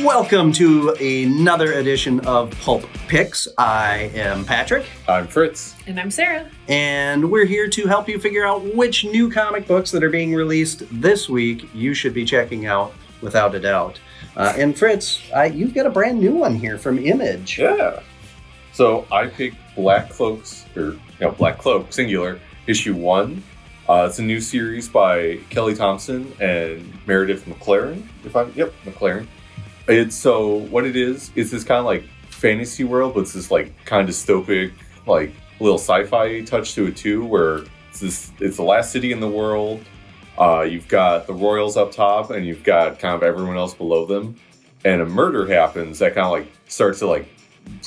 Welcome to another edition of Pulp Picks. I am Patrick. I'm Fritz. And I'm Sarah. And we're here to help you figure out which new comic books that are being released this week you should be checking out without a doubt. And Fritz, you've got a brand new one here from Image. Yeah. So I picked Black Cloak, singular, issue 1. It's a new series by Kelly Thompson and Meredith McLaren. McLaren. What it is this kind of like fantasy world, but it's this like kind of dystopic, like little sci-fi touch to it too, where it's the last city in the world. You've got the royals up top, and you've got kind of everyone else below them, and a murder happens that kind of like starts to like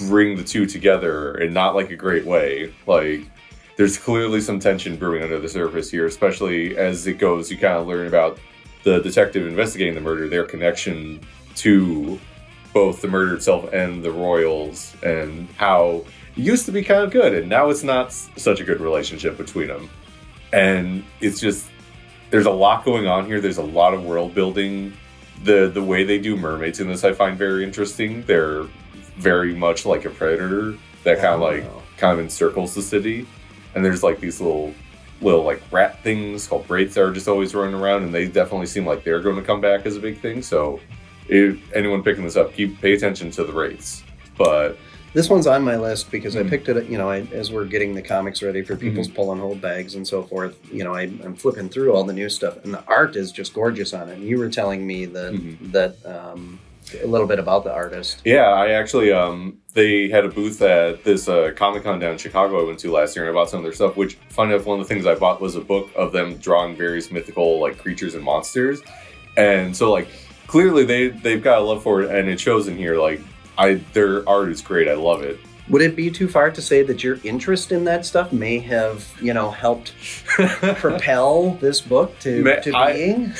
bring the two together in not like a great way. Like there's clearly some tension brewing under the surface here, especially as it goes. You kind of learn about the detective investigating the murder, their connection to both the murder itself and the royals, and how it used to be kind of good and now it's not such a good relationship between them. And it's just, there's a lot going on here. There's a lot of world building. The way they do mermaids in this I find very interesting. They're very much like a predator that kind of encircles the city, and there's like these little like rat things called wraiths that are just always running around, and they definitely seem like they're going to come back as a big thing. So if anyone picking this up, pay attention to the wraiths. But this one's on my list because I picked it, as we're getting the comics ready for people's pull and hold bags and so forth. I'm flipping through all the new stuff, and the art is just gorgeous on it. And you were telling me that a little bit about the artist. Yeah, I actually, they had a booth at this Comic-Con down in Chicago I went to last year, and I bought some of their stuff, which, funny enough, one of the things I bought was a book of them drawing various mythical like creatures and monsters. And so like clearly they've got a love for it, and it shows in here. Like their art is great. I love it. Would it be too far to say that your interest in that stuff may have, helped propel this book to being?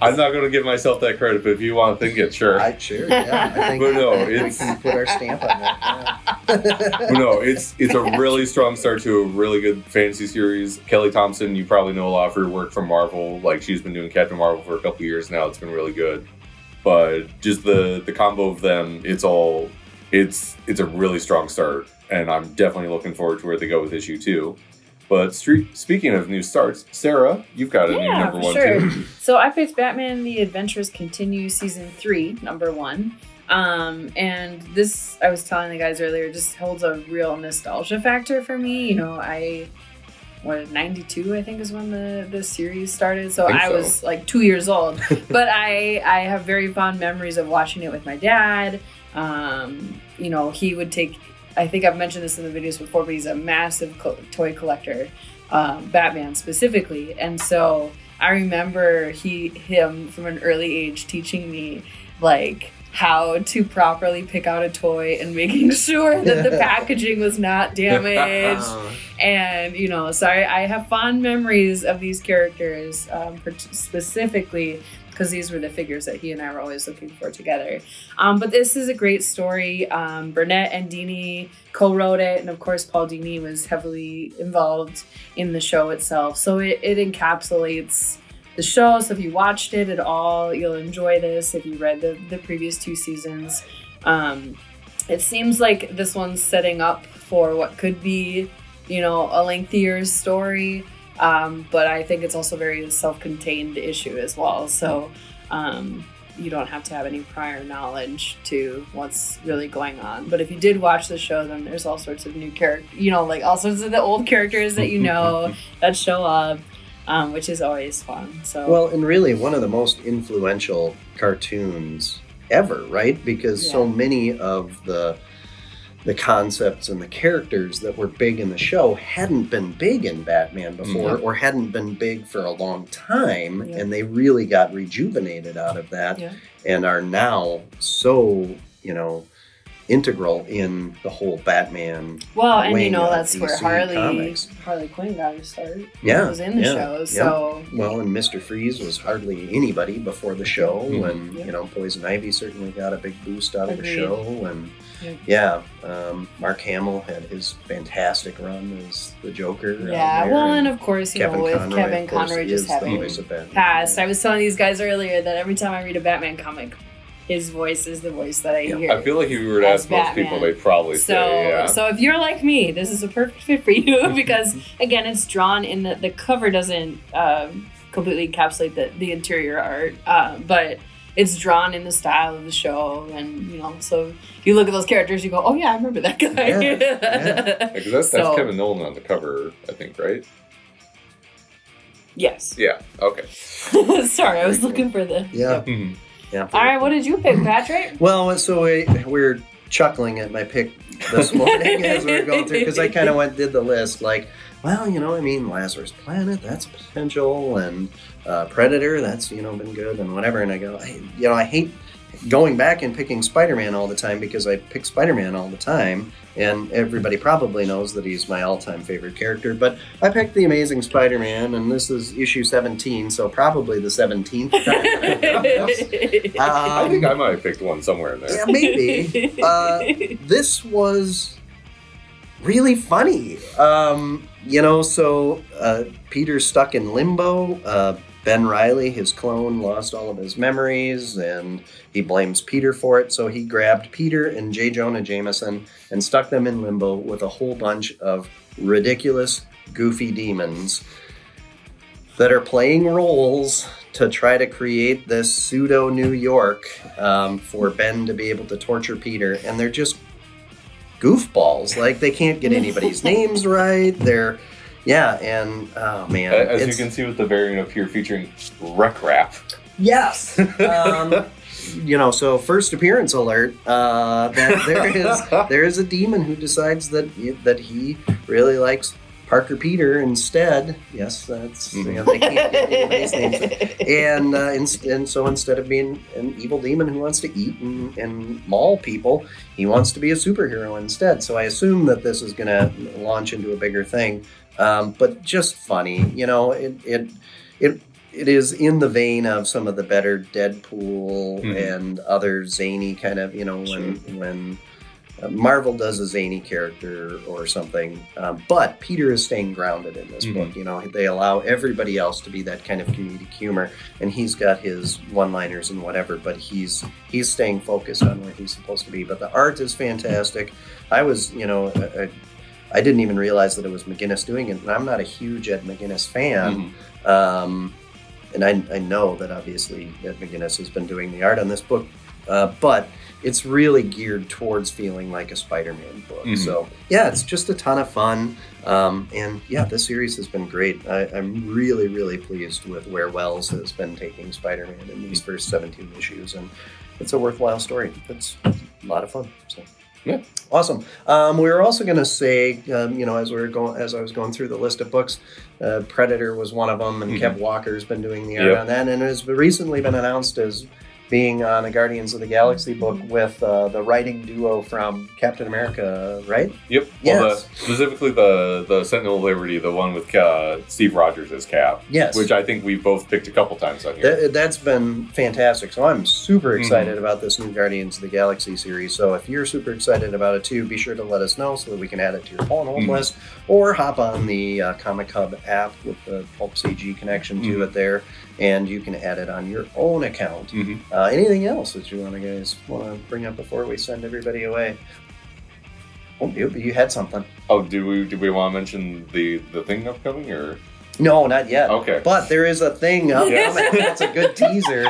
I'm not going to give myself that credit, but if you want to think it, sure. Sure, yeah. I think we can put our stamp on that. Yeah. But no, it's a really strong start to a really good fantasy series. Kelly Thompson, you probably know a lot of her work from Marvel. Like she's been doing Captain Marvel for a couple years now. It's been really good. But just the combo of them, it's a really strong start, and I'm definitely looking forward to where they go with issue 2. But speaking of new starts, Sarah, you've got a new number 1 too. So I picked Batman: The Adventures Continue Season 3, number 1. And this, I was telling the guys earlier, just holds a real nostalgia factor for me. 92 I think is when the series started. So I was like 2 years old. But I have very fond memories of watching it with my dad. He would take, I think I've mentioned this in the videos before, but he's a massive toy collector, Batman specifically. And so I remember him from an early age teaching me like how to properly pick out a toy and making sure that the packaging was not damaged. And, so I have fond memories of these characters, specifically because these were the figures that he and I were always looking for together. But this is a great story. Burnett and Dini co-wrote it, and of course Paul Dini was heavily involved in the show itself. So it encapsulates the show. So if you watched it at all, you'll enjoy this. If you read the previous 2 seasons, it seems like this one's setting up for what could be, a lengthier story. But I think it's also very self-contained issue as well. So you don't have to have any prior knowledge to what's really going on. But if you did watch the show, then there's all sorts of new characters, like all sorts of the old characters that that show up, which is always fun. So well, and really one of the most influential cartoons ever, right? Because so many of the concepts and the characters that were big in the show hadn't been big in Batman before, or hadn't been big for a long time, and they really got rejuvenated out of that, and are now so, integral in the whole Batman. Well, and that's where Harley Quinn got her start. Yeah, was in the show. So well, and Mr. Freeze was hardly anybody before the show, and Poison Ivy certainly got a big boost out of the show, and Mark Hamill had his fantastic run as the Joker. And of course, with Kevin Conroy just having passed. I was telling these guys earlier that every time I read a Batman comic, his voice is the voice that I hear. I feel like if you were to ask most people, they'd probably say, yeah. So if you're like me, this is a perfect fit for you because, again, it's drawn in the cover doesn't completely encapsulate the interior art, but it's drawn in the style of the show, and so you look at those characters, you go, oh yeah, I remember that guy. Because that's Kevin Nolan on the cover, I think, right? Yes. Yeah. Okay. Sorry, I was looking for the. Yeah. Mm-hmm. Yeah. All right, what did you pick, Patrick? Well, so we're chuckling at my pick this morning as we were going through, because I kind of did the list like, well, Lazarus Planet, that's a potential, and Predator, that's been good, and whatever. And I go, I hate going back and picking Spider-Man all the time, because I pick Spider-Man all the time, and everybody probably knows that he's my all-time favorite character. But I picked The Amazing Spider-Man, and this is issue 17, so probably the 17th time. I think I might have picked one somewhere in there. Yeah, maybe. This was really funny. So Peter's stuck in limbo. Ben Reilly, his clone, lost all of his memories, and he blames Peter for it. So he grabbed Peter and J. Jonah Jameson and stuck them in limbo with a whole bunch of ridiculous, goofy demons that are playing roles to try to create this pseudo New York for Ben to be able to torture Peter. And they're just goofballs. Like, they can't get anybody's names right. Yeah, and oh man. As you can see with the variant up here featuring Wreck Rap. Yes. So first appearance alert, that there is a demon who decides that he really likes Parker Peter instead. Yes, that's they can't get anybody's names. And so instead of being an evil demon who wants to eat and maul people, he wants to be a superhero instead. So I assume that this is going to launch into a bigger thing. But just funny, it is in the vein of some of the better Deadpool and other zany kind of, when Marvel does a zany character or something. But Peter is staying grounded in this book. They allow everybody else to be that kind of comedic humor, and he's got his one-liners and whatever, but he's staying focused on where he's supposed to be. But the art is fantastic. I was, I didn't even realize that it was McGinnis doing it, and I'm not a huge Ed McGinnis fan. And I know that obviously Ed McGinnis has been doing the art on this book, but it's really geared towards feeling like a Spider-Man book. So yeah, it's just a ton of fun. And yeah, this series has been great. I'm really, really pleased with where Wells has been taking Spider-Man in these first 17 issues, and it's a worthwhile story. It's a lot of fun. So. Yeah, awesome. We were also going to say, as I was going through the list of books, Predator was one of them, and Kev Walker's been doing the art on that, and it has recently been announced as being on a Guardians of the Galaxy book with the writing duo from Captain America, right? Yep. Yes. Well, specifically the Sentinel of Liberty, the one with Steve Rogers as Cap. Yes. Which I think we've both picked a couple times on here. That's been fantastic. So I'm super excited about this new Guardians of the Galaxy series. So if you're super excited about it too, be sure to let us know so that we can add it to your Paul and Hold list, or hop on the Comic Hub app with the Pulp CG connection to it there, and you can add it on your own account. Anything else that you want to bring up before we send everybody away? Oh, you had something. Oh, do we want to mention the thing upcoming, or? No, not yet. Okay. But there is a thing upcoming. That's a good teaser,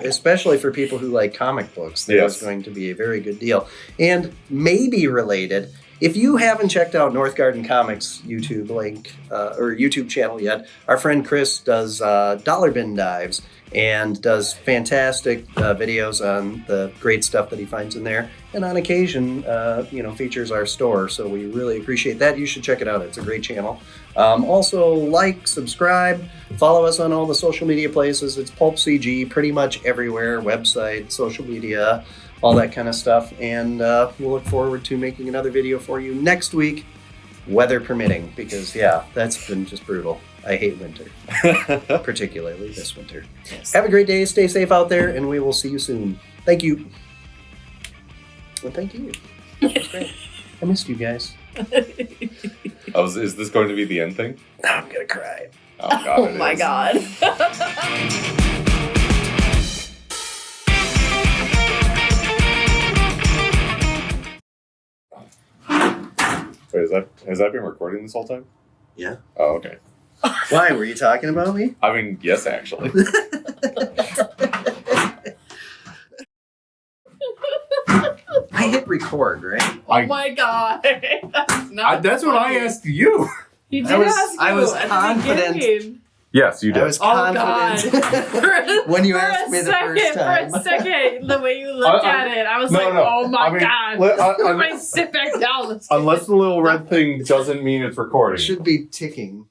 especially for people who like comic books. There's going to be a very good deal. And maybe related, if you haven't checked out North Garden Comics YouTube link or YouTube channel yet, our friend Chris does dollar bin dives and does fantastic videos on the great stuff that he finds in there, and on occasion, features our store. So we really appreciate that. You should check it out. It's a great channel. Also, like, subscribe, follow us on all the social media places. It's Pulp CG pretty much everywhere, website, social media, all that kind of stuff. And we'll look forward to making another video for you next week, weather permitting, because that's been just brutal. I hate winter, particularly this winter. Yes. Have a great day. Stay safe out there, and we will see you soon. Thank you. Well, thank you. That was great. I missed you guys. Is this going to be the end thing? I'm going to cry. Oh, God, oh my God. Wait, has that been recording this whole time? Yeah. Oh, okay. Why? Were you talking about me? I mean, yes, actually. I hit record, right? Oh my god. That's what I asked you. You did I was at the confident. beginning. Yes, you did. I was confident when you asked me the first time. For a second, the way you looked at it, I was oh my god. Everybody sit back down. Unless the little red thing doesn't mean it's recording. It should be ticking.